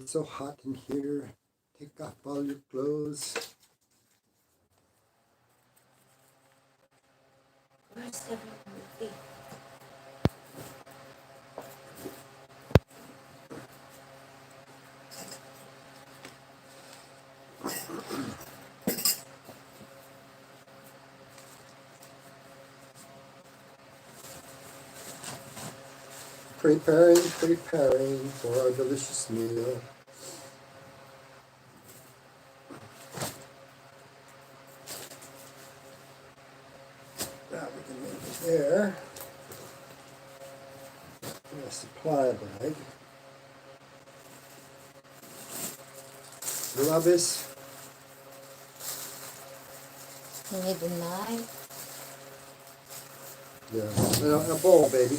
It's so hot in here. Take off all your clothes. Where's the movie? Preparing for our delicious meal. Now we can make it there. A supply bag. You love this? You need a knife. Yeah, a bowl, baby.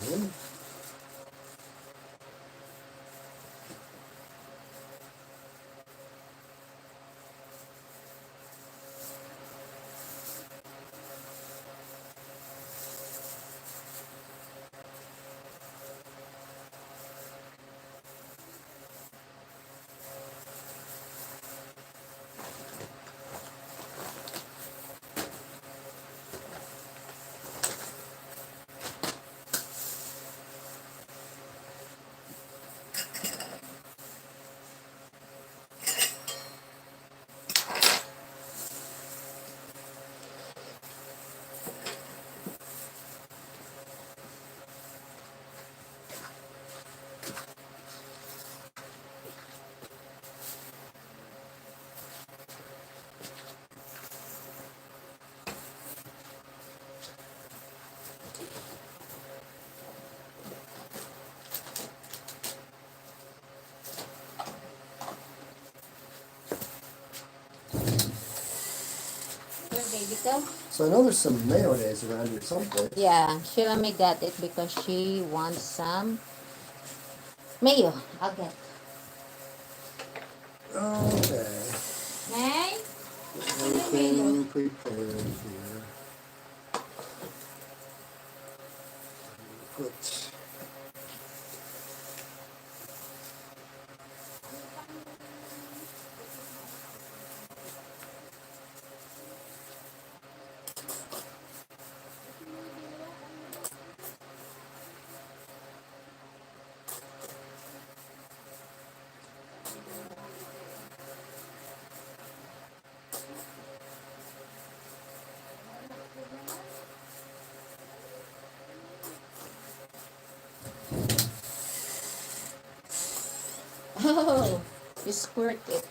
Okay. Where baby go? So I know there's some mayonnaise around here someplace. Yeah, Shilami got it because she wants some mayo. I'll get. Okay. May? Everything prepared here. Put Oh, you squirt it.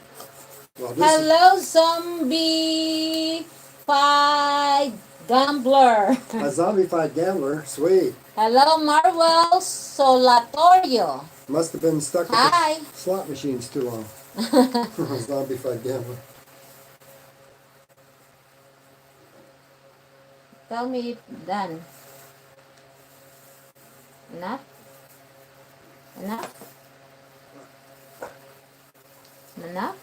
well, Hello, zombie fight gambler. a zombified gambler. Sweet. Hello, Marvel Solatorio. Must have been stuck with Hi. the slot machines too long. Zombified gambler. Tell me if done. Enough? Enough? Enough?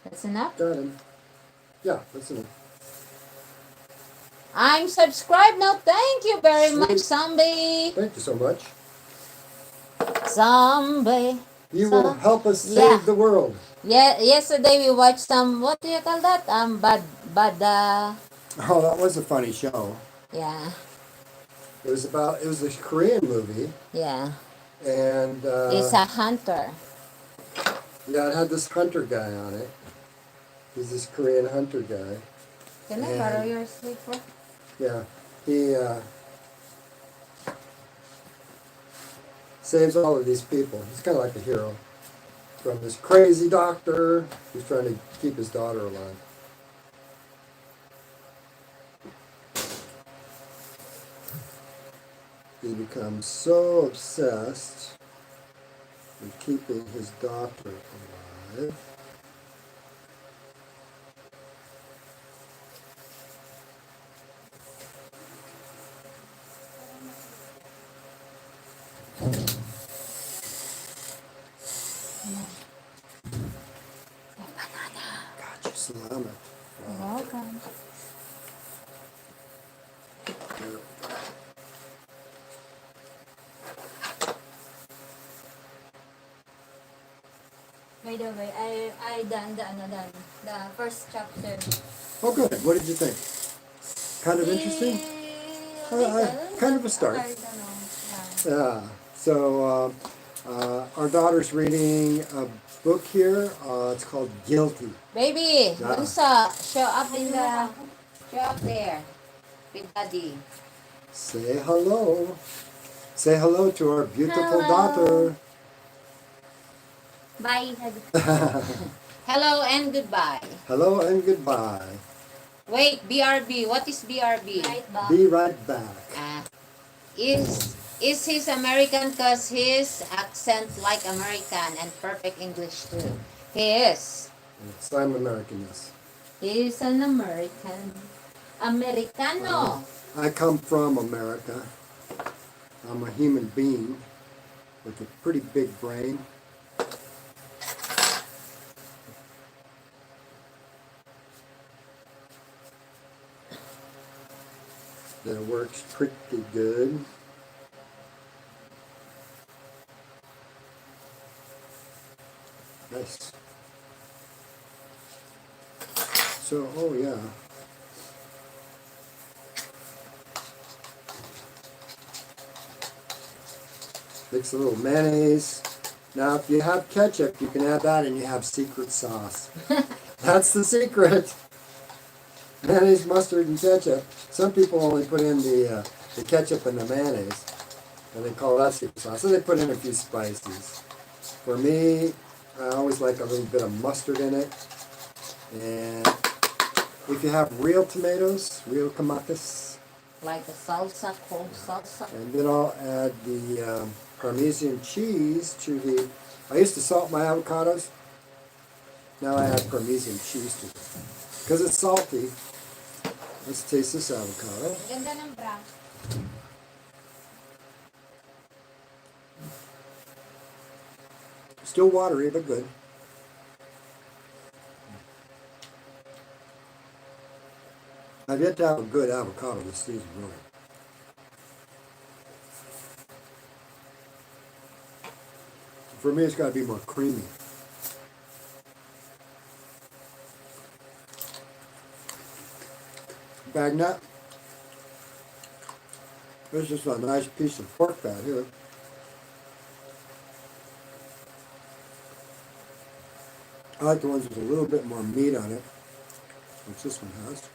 That's enough? Got him. Yeah, that's enough. I'm subscribed now. Thank you very much, Sweet. zombie. Thank you so much. Zombie. You will help us save Yeah. the world. Yeah, yesterday we watched some, what do you call that? Oh, that was a funny show. Yeah, It was a Korean movie, yeah. and It's a hunter. yeah, it had this hunter guy on it. He's this Korean hunter guy. Can I And- borrow your sleeper? Yeah, he saves all of these people. He's kind of like a hero from this crazy doctor who's trying to keep his daughter alive. He becomes so obsessed with keeping his daughter alive. Gotcha, salamat. You're welcome. By the way, I done the first chapter. Oh, good. What did you think? Kind of interesting? Kind of a start. I don't know. Yeah. So our daughter's reading a book here. It's called Guilty. Baby, Ah. Bunso, show up there with daddy. Say hello. Say hello to our beautiful Hello. daughter. Bye. Hello and goodbye. Hello and goodbye. Wait, BRB. What is BRB? Right back. Be right back. Is his American cause his accent like American and perfect English too? He is. Yes, I'm American, yes. He is an American. Americano. I come from America. I'm a human being with a pretty big brain. That works pretty good. Nice. So, oh yeah. Mix a little mayonnaise. Now, if you have ketchup, you can add that and you have secret sauce. That's the secret. Mayonnaise, mustard, and ketchup. Some people only put in the ketchup and the mayonnaise, and they call that secret sauce. So they put in a few spices. For me, I always like a little bit of mustard in it. And if you have real tomatoes, real tomates, Like a salsa, cold salsa. and then I'll add the Parmesan cheese to the. I used to salt my avocados. Now I add Parmesan cheese to it because it's salty. Let's taste this avocado. Ganda ng bra. Still watery, but good. I've yet to have a good avocado this season, really. For me, it's got to be more creamy. Bag nut. This is a nice piece of pork fat here. I like the ones with a little bit more meat on it, which this one has.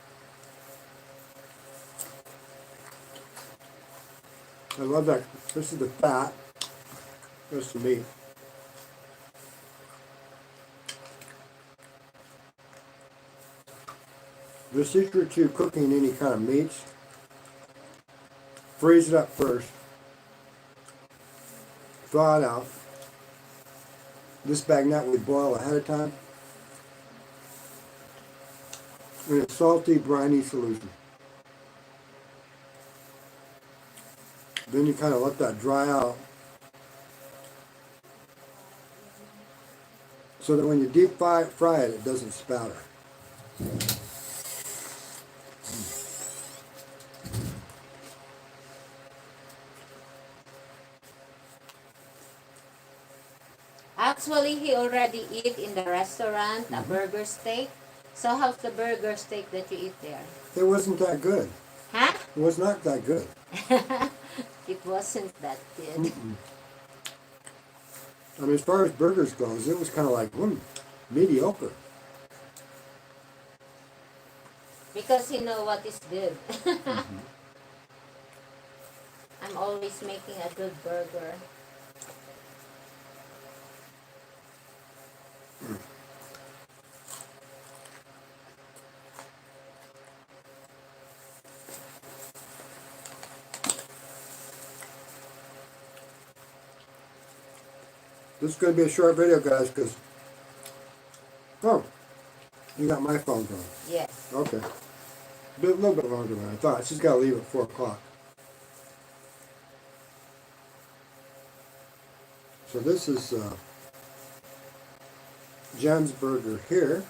I love that. This is the fat. This is the meat. The secret to cooking any kind of meats, freeze it up first, thaw it out. This bagnat we boil ahead of time in a salty, briny solution. Then you kind of let that dry out so that when you deep fry it, it doesn't spatter. Actually, he already eat in the restaurant a burger steak. So how's the burger steak that you eat there? It wasn't that good. Huh? It was not that good. It wasn't that good. I mean, as far as burgers goes, it was kind of like, mediocre. Because he know what is good. I'm always making a good burger. This is going to be a short video, guys, because... Oh, you got my phone going. Yes. Okay. A little bit longer than I thought. She's got to leave at 4 o'clock. So this is Jen's burger here.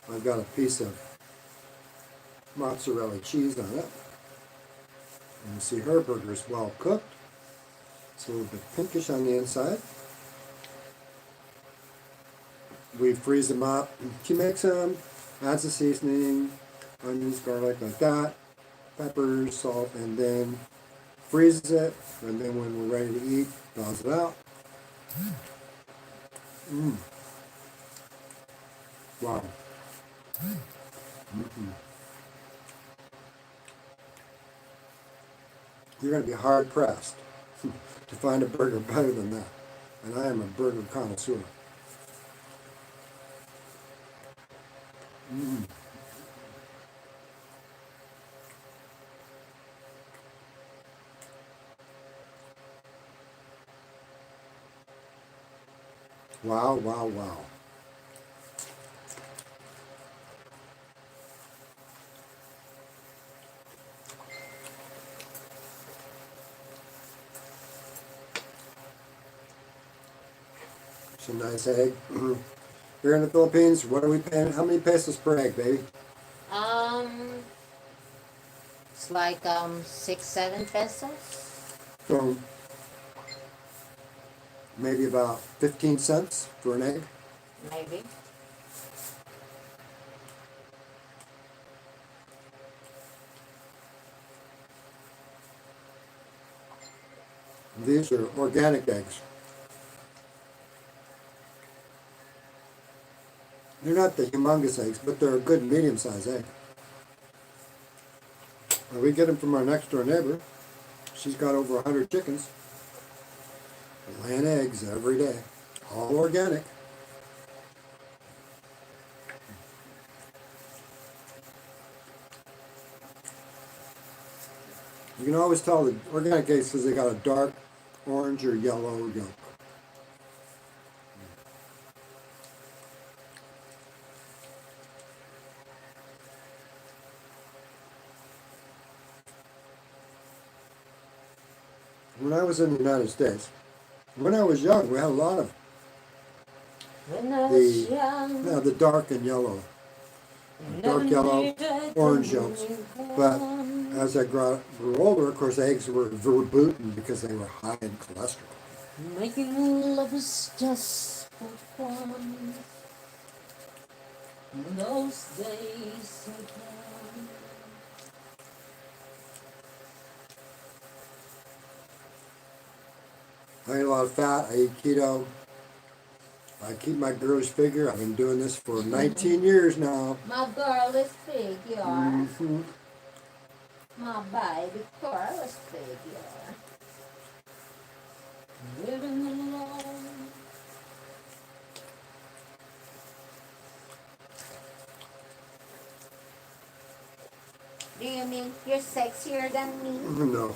I've got a piece of mozzarella cheese on it. And you see her burger is well cooked. It's a little bit pinkish on the inside. We freeze them up. She makes them, adds the seasoning, onions, garlic, like that, peppers, salt, and then freezes it. And then when we're ready to eat, thaws it out. Mmm. Wow. Mm-mm. You're going to be hard pressed to find a burger better than that. And I am a burger connoisseur. Mm. Wow, wow, wow. It's a nice egg. Here in the Philippines, what are we paying? How many pesos per egg, baby? Um, it's like 6, 7 pesos, So maybe about 15 cents for an egg. maybe. These are organic eggs. They're not the humongous eggs, but they're a good medium-sized egg. And we get them from our next door neighbor. She's got over 100 chickens, laying eggs every day, all organic. You can always tell the organic eggs because they got a dark orange or yellow yolk. When I was in the United States, when I was young, we had a lot of When I was the young, the dark and yellow, never dark yellow, needed orange to yolks. move But on. as I grew older, of course, eggs were verboten because they were high in cholesterol. Making love is just for fun. Those days are gone. I eat a lot of fat. I eat keto. I keep my girlish figure. I've been doing this for 19 years now. My girl is figure. Mm-hmm. My baby girl is figure. Living alone. Do you mean you're sexier than me? No.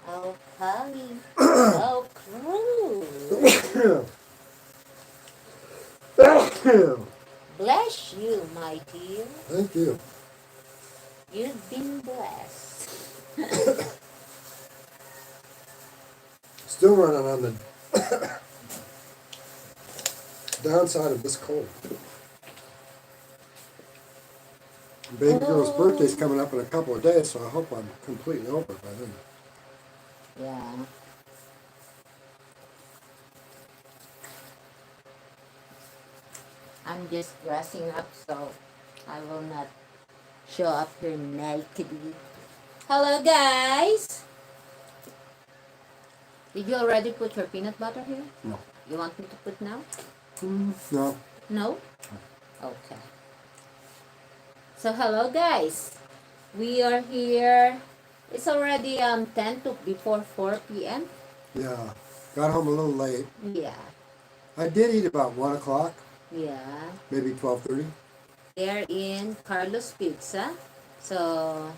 Oh, honey. Oh, cruel. Bless you, my dear. Thank you. You've been blessed. Still running on the downside of this cold. Baby girl's birthday's coming up in a couple of days, so I hope I'm completely over by then. Yeah. I'm just dressing up so I will not show up here nakedly. Hello, guys. Did you already put your peanut butter here? No. You want me to put now? No. No? Okay. So hello, guys. We are here. It's already 10 to before 4 p.m. Yeah. Got home a little late. Yeah. I did eat about 1 o'clock, Yeah. maybe 12:30. They're in Carlos Pizza. So,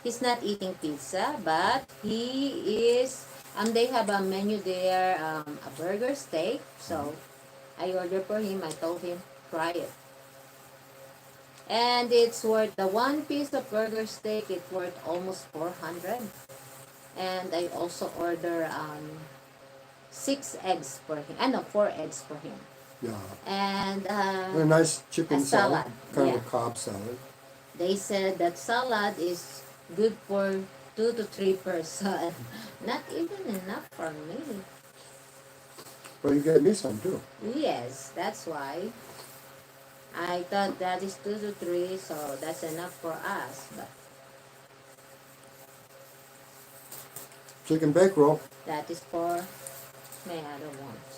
he's not eating pizza, but he is, they have a menu there, a burger steak. So, I ordered for him. I told him, try it. And it's worth, the one piece of burger steak, it's worth almost 400. And I also order 6 eggs for him. No, 4 eggs for him. Yeah. And And a nice chicken a salad, kind yeah. of a Cobb salad. they said that salad is good for 2 to 3 person. Not even enough for me. Well, you gave me some too. Yes, that's why. I thought that is 2 to 3, so that's enough for us. But Chicken bake roll. that is for me. I don't want to.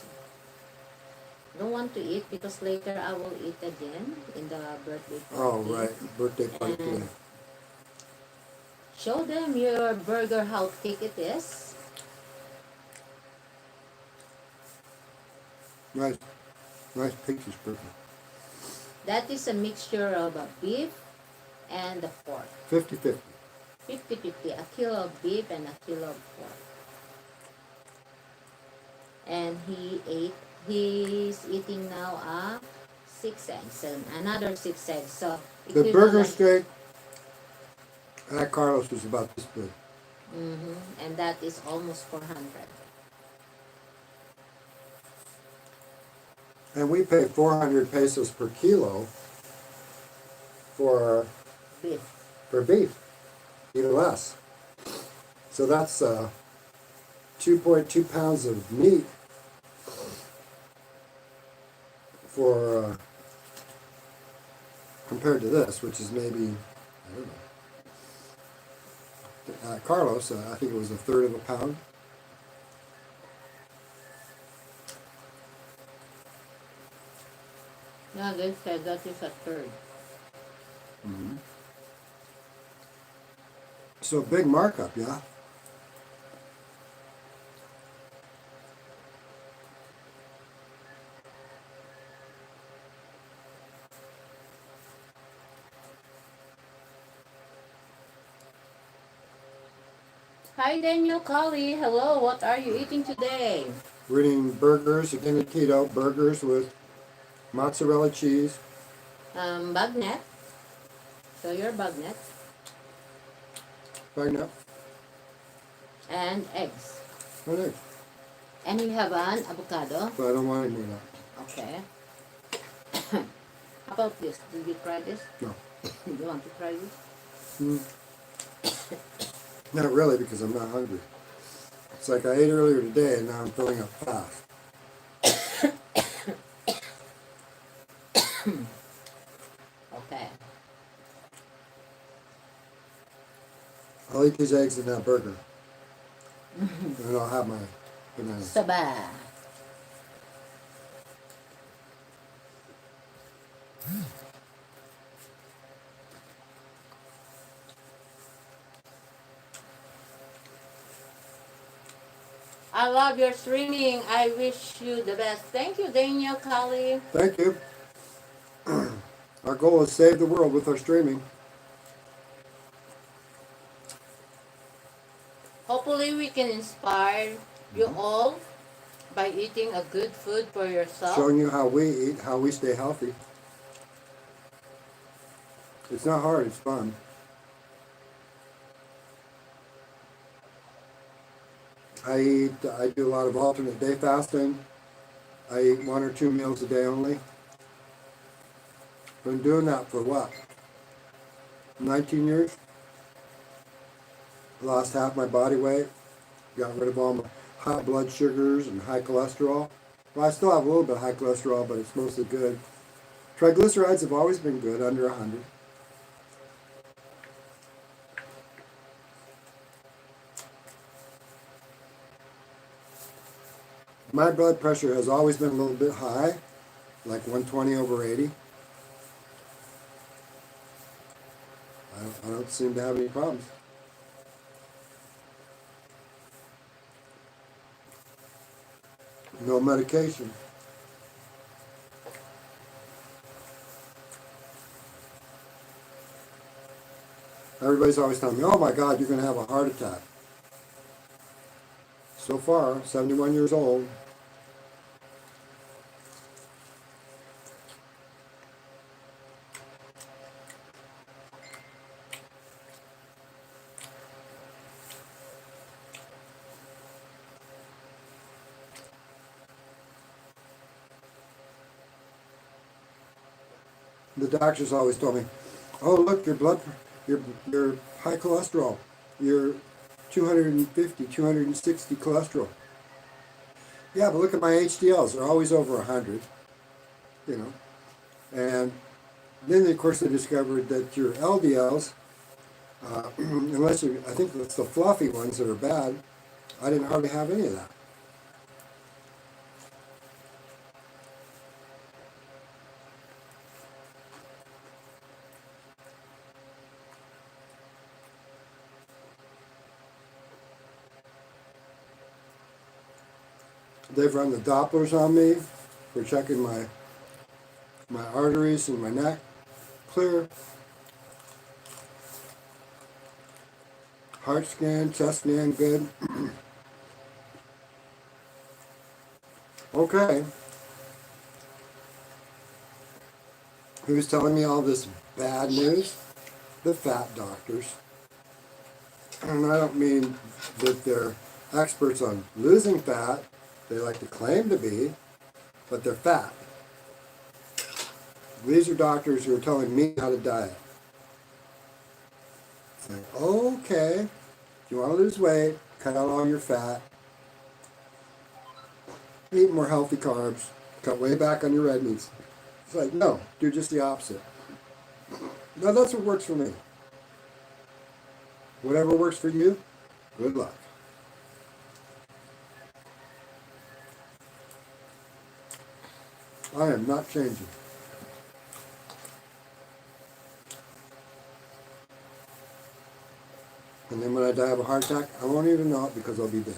Don't want to eat because later I will eat again in the birthday party. Oh, right. Birthday party today. And show them your burger how thick it is. Nice. Nice pictures, perfect. That is a mixture of a beef and the pork. 50-50. 50-50. A kilo of beef and a kilo of pork. And he's eating now 6 eggs and another 6 eggs. So The burger equivalent. steak at Carlos was about this big. And that is almost 400. And we pay 400 pesos per kilo for Beef. beef, even less. So that's 2.2 pounds of meat for compared to this, which is maybe, I don't know. Carlos, I think it was a third of a pound. Yeah, they said that is a third. So big markup, yeah. Hi Daniel Colley, hello, what are you eating today? We're eating burgers, again at keto, burgers with mozzarella cheese, Bagnet. So your bagnet. bagnet, And eggs. and eggs. And you have an avocado. But I don't want any more of that. Okay. How about this? Did you try this? No. You want to try this? Not really, because I'm not hungry. It's like I ate earlier today and now I'm filling up fast. Okay. I'll eat these eggs in that burger. And I'll have my bananas. Saba. I love your streaming. I wish you the best. Thank you, Daniel Colley. Thank you. Our goal is save the world with our streaming. Hopefully, we can inspire you all by eating a good food for yourself. Showing you how we eat, how we stay healthy. It's not hard, it's fun. I do a lot of alternate day fasting. I eat 1 or 2 meals a day only. Been doing that for what? 19 years? Lost half my body weight. Got rid of all my high blood sugars and high cholesterol. Well, I still have a little bit of high cholesterol, but it's mostly good. Triglycerides have always been good, under 100. My blood pressure has always been a little bit high, like 120/80. I don't seem to have any problems. No medication. Everybody's always telling me, oh my God, you're going to have a heart attack. So far, 71 years old. The doctors always told me, oh look, your high cholesterol, your 250, 260 cholesterol. Yeah, but look at my HDLs. They're always over 100, you know. And then, of course, they discovered that your LDLs, unless you, I think it's the fluffy ones that are bad, I didn't hardly have any of that. They've run the Dopplers on me for checking my arteries and my neck. Clear. Heart scan, chest scan, good. Okay. Who's telling me all this bad news? The fat doctors. And I don't mean that they're experts on losing fat. They like to claim to be, but they're fat. These are doctors who are telling me how to diet. It's like, okay, if you want to lose weight, cut out all your fat, eat more healthy carbs, cut way back on your red meats. It's like, no, do just the opposite. Now that's what works for me. Whatever works for you, good luck. I am not changing. And then when I die of a heart attack, I won't even know it because I'll be dead.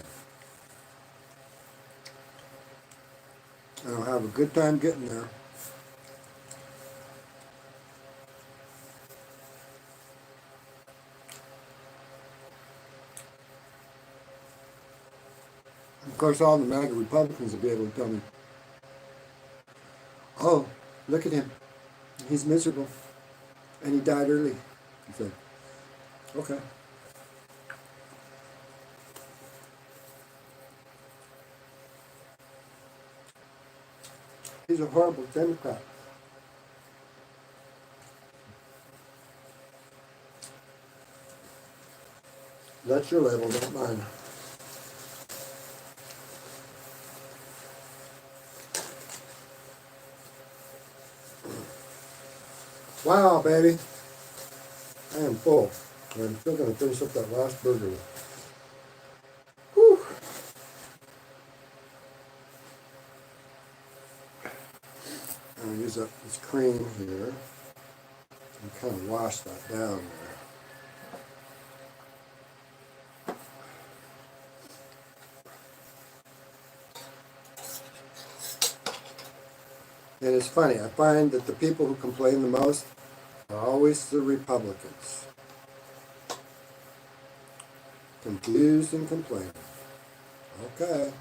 And I'll have a good time getting there. Of course, all the MAGA Republicans will be able to tell me, oh, look at him. He's miserable. And he died early. He said, okay. He's a horrible Democrat. That's your label, not mine. Wow, baby. I am full. And I'm still going to finish up that last burger. Whew. I'm going to use up this cream here and kind of wash that down there. And it's funny, I find that the people who complain the most are always the Republicans. Confused and complaining. Okay.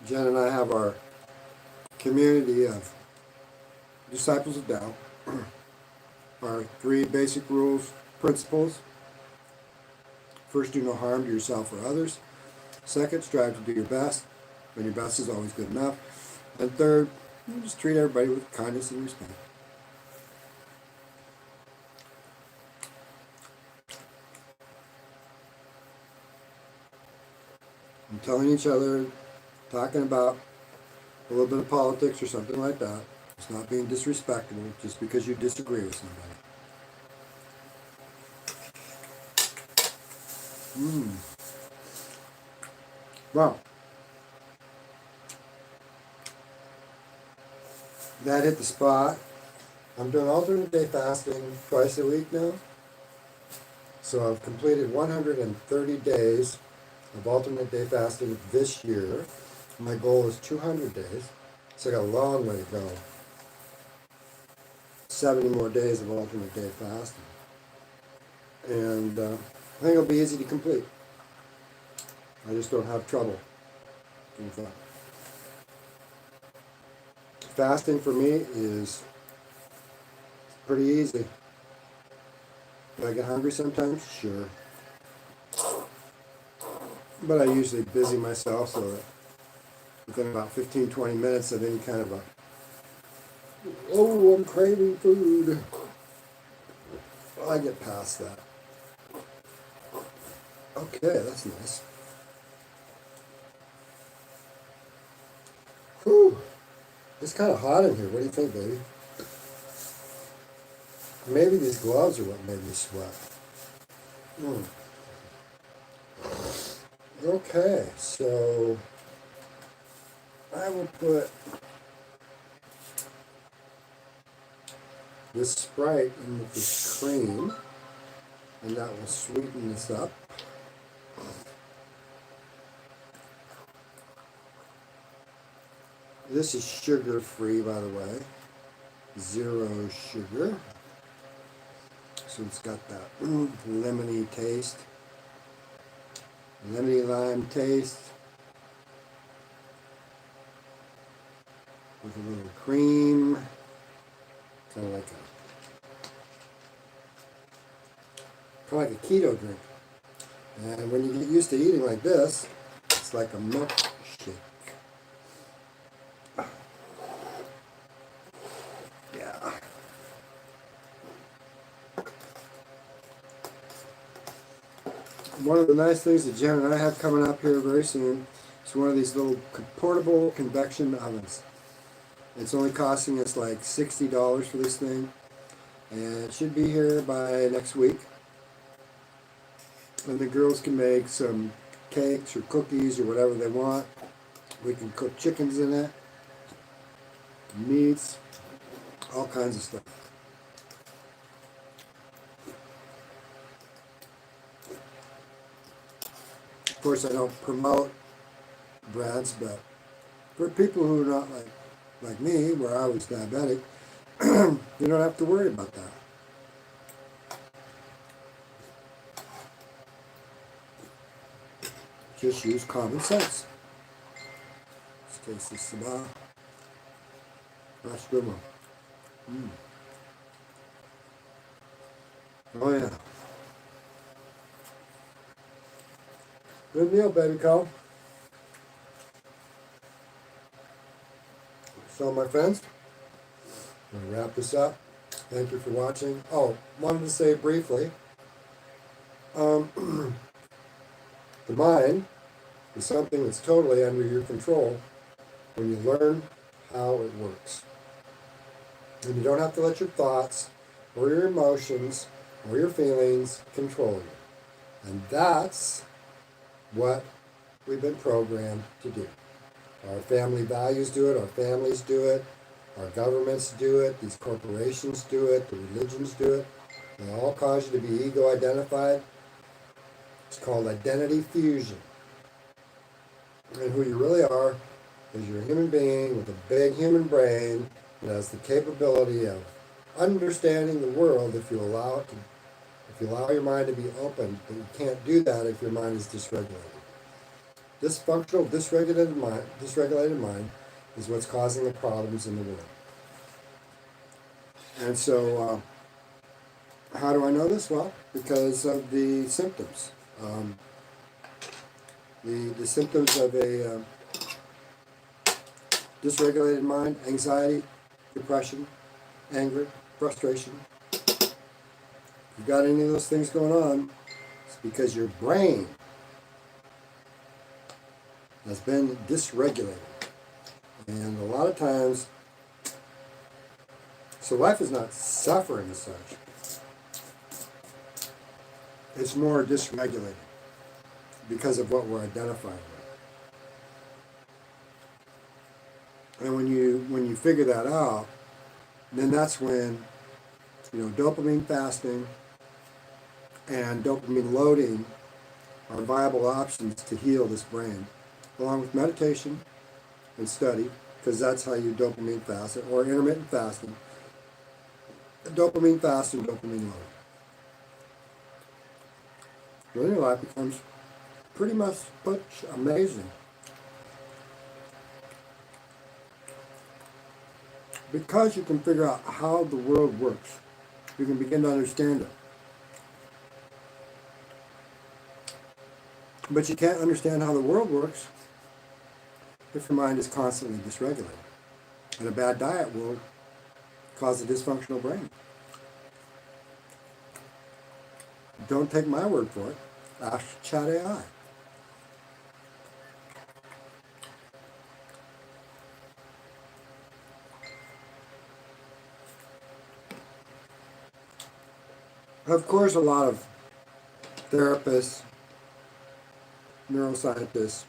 Jen and I have our community of disciples of Tao. Our 3 basic rules, principles. First, do no harm to yourself or others. Second, strive to do your best, when your best is always good enough. And third, just treat everybody with kindness and respect. And telling each other, talking about a little bit of politics or something like that. It's not being disrespectful just because you disagree with somebody. Well, that hit the spot. I'm doing alternate day fasting twice a week now. So I've completed 130 days of alternate day fasting this year. My goal is 200 days. So I got a long way to go. 70 more days of alternate day fasting. And I think it'll be easy to complete. I just don't have trouble with that. Fasting for me is pretty easy. Do I get hungry sometimes? Sure. But I usually busy myself so that within about 15-20 minutes of any kind of a, oh, I'm craving food, I get past that. Okay, that's nice. Whew. It's kind of hot in here. What do you think, baby? Maybe these gloves are what made me sweat. Hmm. Okay, so I will put this Sprite in with this cream, and that will sweeten this up. This is sugar-free, by the way. 0 sugar. So it's got that lemony taste. Lemony lime taste. With a little cream. Kind of like a keto drink. And when you get used to eating like this, it's like a milkshake. Yeah. One of the nice things that Jen and I have coming up here very soon is one of these little portable convection ovens. It's only costing us like $60 for this thing, and it should be here by next week. And the girls can make some cakes or cookies or whatever they want. We can cook chickens in it, meats, all kinds of stuff. Of course, I don't promote brands, but for people who are not like me, where I was diabetic, you don't have to worry about that. Just use common sense. Let's taste this sabah. That's a good one. Oh yeah. Good meal, baby cow. So my friends, I'm going to wrap this up. Thank you for watching. Oh, wanted to say briefly, the mind is something that's totally under your control when you learn how it works. And you don't have to let your thoughts or your emotions or your feelings control you. And that's what we've been programmed to do. Our family values do it, our families do it, our governments do it, these corporations do it, the religions do it. They all cause you to be ego identified. It's called identity fusion. And who you really are is you're a human being with a big human brain that has the capability of understanding the world if you allow it to, if you allow your mind to be open. But you can't do that if your mind is dysregulated. Dysfunctional, dysregulated mind is what's causing the problems in the world. And so, how do I know this? Well, because of the symptoms. The symptoms of a dysregulated mind: anxiety, depression, anger, frustration. If you've got any of those things going on, it's because your brain has been dysregulated. And a lot of times, so life is not suffering as such. It's more dysregulated because of what we're identifying with. And when you figure that out, then that's when, dopamine fasting and dopamine loading are viable options to heal this brain, along with meditation and study, because that's how you dopamine fast, or intermittent fasting. Dopamine fast and dopamine load. Then your life becomes pretty much amazing. Because you can figure out how the world works, you can begin to understand it. But you can't understand how the world works if your mind is constantly dysregulated. And a bad diet will cause a dysfunctional brain. Don't take my word for it. Ask Chat AI. Of course, a lot of therapists, neuroscientists,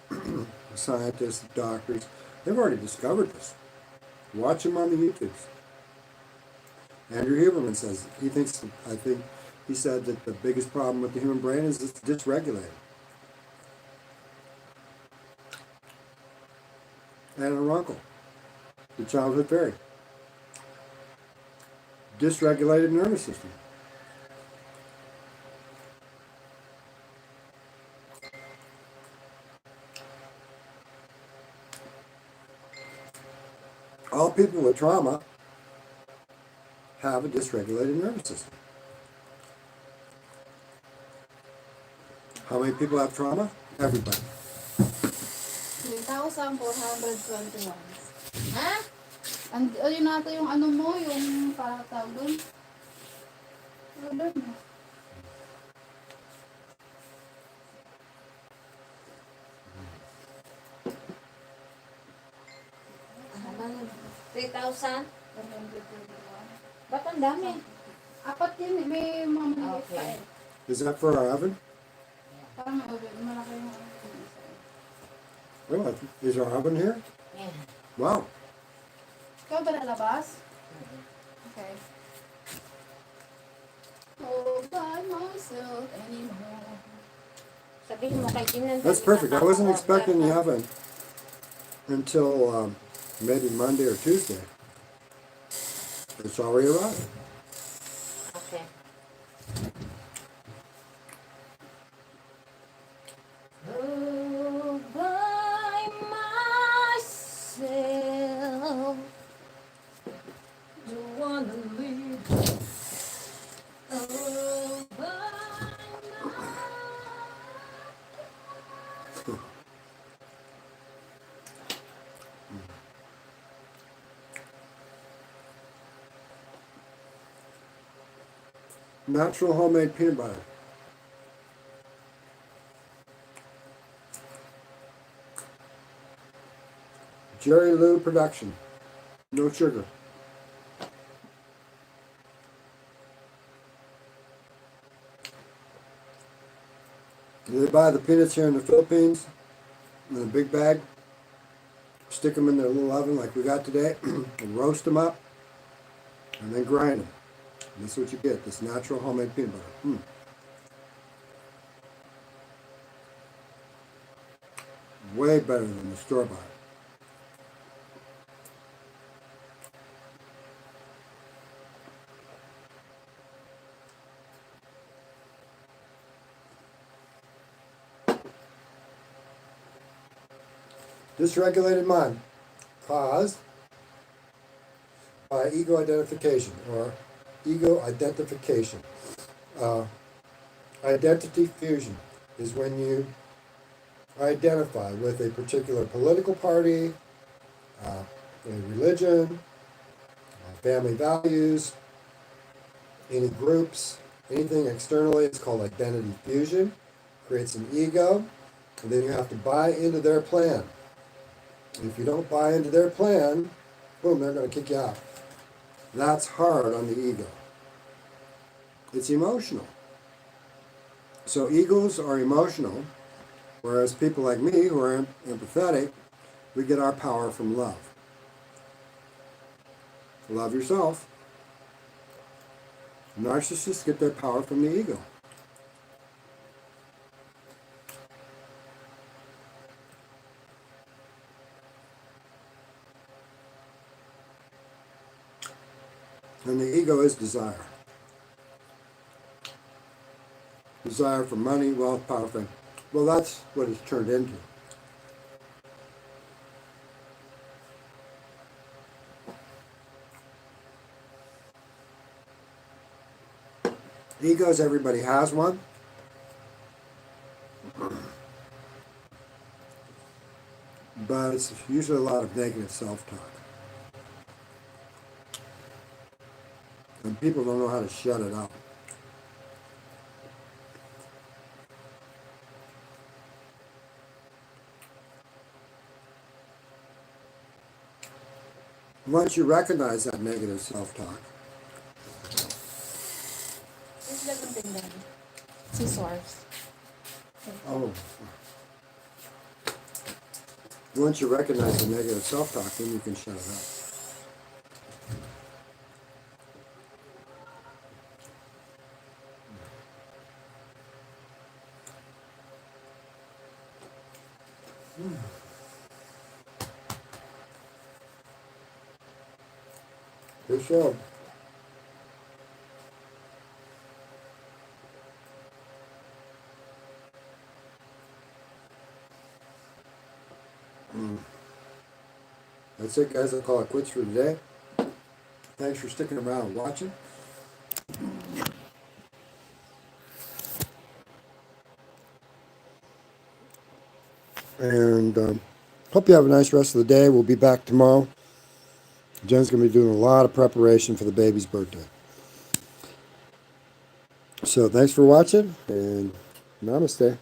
scientists, doctors, they've already discovered this. Watch them on the YouTubes. Andrew Huberman says, he said that the biggest problem with the human brain is it's dysregulated. And her uncle, the childhood fairy. Dysregulated nervous system. All people with trauma have a dysregulated nervous system. How many people have trauma? Everybody. 3,421. Ha? Ayun natin yung ano mo, yung para tawag doon. Order mo. Ano? 3,000? 421. Ba't ang dami? Apat yun, may mga maliit pa Okay. eh. Is that for our oven? Parang malaki yung ano. Well, is our oven here? Yeah. Wow. Ikaw ba lalabas? Okay. Oh, by myself anymore. Sabihin mo kay Jinan. That's perfect. I wasn't expecting the oven until maybe Monday or Tuesday. It's already arrived. Okay. Oh, by myself. Don't wanna leave. Oh, by myself. Natural homemade peanut butter. Jerry Lou production. No sugar. They buy the peanuts here in the Philippines in a big bag, stick them in their little oven like we got today, and roast them up, and then grind them. And that's what you get, this natural homemade peanut butter. Way better than the store-bought. Dysregulated mind caused by ego identification or ego identification. Identity fusion is when you identify with a particular political party, a religion, family values, any groups, anything externally. It's called identity fusion. Creates an ego, and then you have to buy into their plan. If you don't buy into their plan, boom, they're going to kick you out. That's hard on the ego. It's emotional. So egos are emotional, whereas people like me who are empathetic, we get our power from love. Love yourself. Narcissists get their power from the ego. And the ego is desire. Desire for money, wealth, power, fame. Well, that's what it's turned into. Egos, everybody has one. but it's usually a lot of negative self-talk. And people don't know how to shut it up. Once you recognize that negative self-talk, Is that something then? Scissors. oh, once you recognize the negative self-talk, then you can shut it up. Good show. That's it, guys. I'll call it quits for today. Thanks for sticking around and watching. And hope you have a nice rest of the day. We'll be back tomorrow. Jen's going to be doing a lot of preparation for the baby's birthday. So thanks for watching, and namaste.